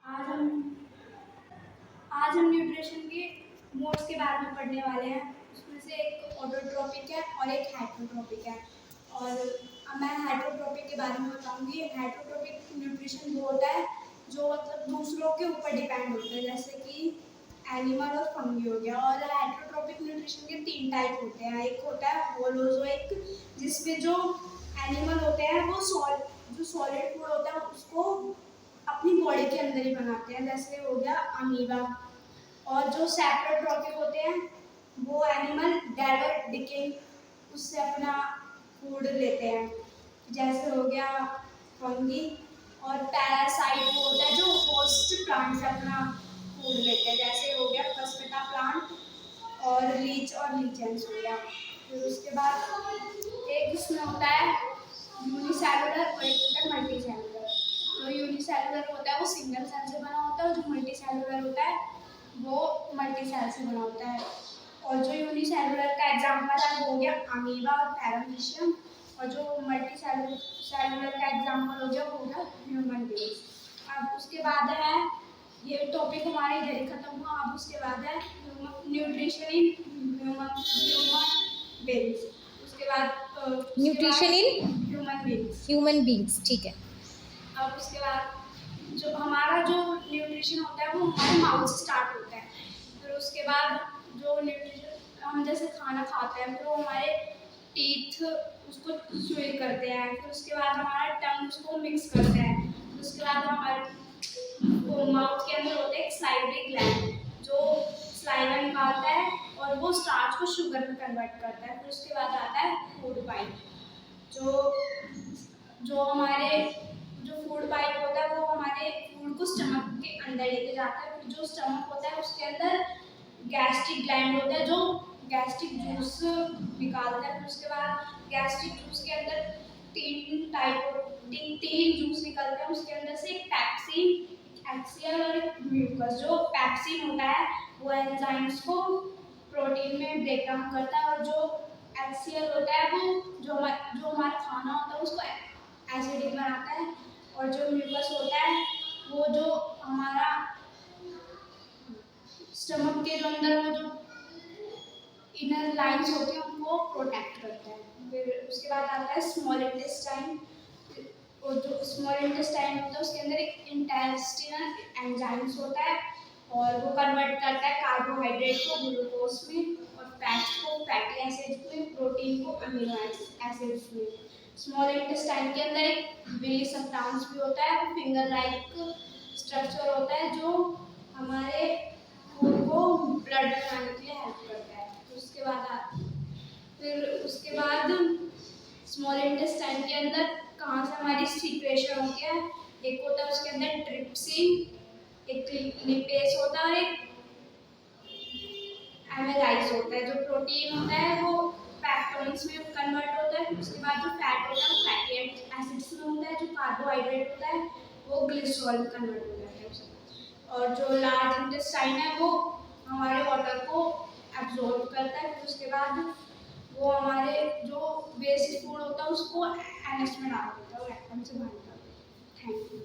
आज हम आज हम न्यूट्रिशन के मोड्स के बारे में पढ़ने वाले हैं। उसमें से एक ऑटोट्रॉपिक है और एक हेटरोट्रॉपिक है। और अब मैं हेटरोट्रॉपिक के बारे में बताऊंगी। हेटरोट्रॉपिक न्यूट्रिशन वो होता है जो मतलब दूसरों के ऊपर डिपेंड होता है, जैसे कि एनिमल और फंगी हो गया। और हेटरोट्रॉपिक न्यूट्रिशन के 3 टाइप होते हैं। एक होता है होलोजोइक, जिसमें जो एनिमल होते हैं वो जो सॉलिड फूड होता है उसको अपनी बॉडी के अंदर ही बनाते हैं, जैसे हो गया अमीबा। और जो सैप्रोट्रॉपिक होते हैं वो एनिमल डेड और डिकेइंग उससे अपना फूड लेते हैं, जैसे हो गया फंगी। और पैरासाइट वो होता है जो होस्ट प्लांट से अपना फूड लेते हैं, जैसे हो गया कस्कटा प्लांट और लीच और लीचेंस हो गया। फिर उसके बाद एक इसमें होता है यूनिसेलुलर और एक होता है मल्टी सेलुलर। जो यूनिसेलुलर होता है वो सिंगल सेल से बना होता है और जो मल्टी सेलुलर होता है वो मल्टी सेल से बना होता है। और जो यूनिसेलुलर का एग्जांपल है वो हो गया अमीबा और पैरामीशियम। और जो मल्टी सेलुलर का एग्जांपल हो गया वो हो गया ह्यूमन बीइंग्स। अब उसके बाद है, ये टॉपिक हमारे इधर ही खत्म हुआ। अब उसके बाद है न्यूट्रिशन इन ह्यूमन बीइंग्स। उसके बाद न्यूट्रिशन इन ह्यूमन बीइंग्स। ठीक है। अब उसके बाद जो हमारा जो न्यूट्रिशन होता है वो हमारे माउथ से स्टार्ट होता है। फिर उसके बाद जो न्यूट्रिशन हम जैसे खाना खाते हैं फिर वो हमारे टीथ उसको च्यूइंग करते हैं। फिर उसके बाद हमारा टंग उसको मिक्स करते हैं। फिर उसके बाद हमारे माउथ के अंदर होता है एक सलाइवरी ग्लैंड जो सलाइवा निकालता है और वो स्टार्च को शुगर में कन्वर्ट करता है। फिर उसके बाद आता है फूड पाइप, जो हमारे जो फूड पाइप होता है वो हमारे फूड को स्टमक के अंदर लेके जाता है। फिर जो स्टमक होता है उसके अंदर गैस्ट्रिक ग्लैंड होता है जो गैस्ट्रिक जूस निकालता है। फिर उसके बाद गैस्ट्रिक जूस के अंदर तीन जूस निकलते हैं। उसके अंदर से एक पैप्सिन, एक्सियल और एक म्यूकस। जो पैप्सिन होता है वो एंजाइम्स को प्रोटीन में ब्रेक डाउन करता है और जो एक्सियल होता है वो जो हमारा खाना होता है उसको एसिडिक बनाता है। और जो म्यूकस होता है वो जो हमारा स्टमक के जो अंदर वो जो इनर लाइंस होती हैं उनको प्रोटेक्ट करता है। फिर उसके बाद आता है स्मॉल इंटेस्टाइन। और जो स्मॉल इंटेस्टाइन होता है उसके अंदर एक इंटेस्टिनल एंजाइम्स होता है और वो कन्वर्ट करता है कार्बोहाइड्रेट को ग्लूकोज में और फैट्स को फैटी एसिड्स में, प्रोटीन को अमीनो एसिड्स में। स्मॉल इंटेस्टाइन के अंदर एक विली सब्सटेंस भी होता है, वो फिंगर लाइक स्ट्रक्चर होता है जो हमारे फूड को ब्लड बनाने के लिए हेल्प करता है। फिर उसके बाद स्मॉल इंटेस्टाइन के अंदर कहाँ से हमारी सीक्रेशन होती है, एक होता है उसके अंदर ट्रिप्सिन, एक लिपेज होता है और एक एमाइलाइज होता है। जो प्रोटीन होता है वो पेप्टोन्स में कन्वर्ट होता है। उसके बाद जो फैट होता है वो फैटी एसिड्स में होता है। जो कार्बोहाइड्रेट होता है वो ग्लिसरॉल में कन्वर्ट हो जाता है। और जो लार्ज इंटेस्टाइन है वो हमारे वाटर को एब्जॉर्ब करता है। फिर उसके बाद वो हमारे जो वेस्ट फूड होता है उसको एनएस में डाल देता है और रेक्टम से बाहर निकालता है। Thank you.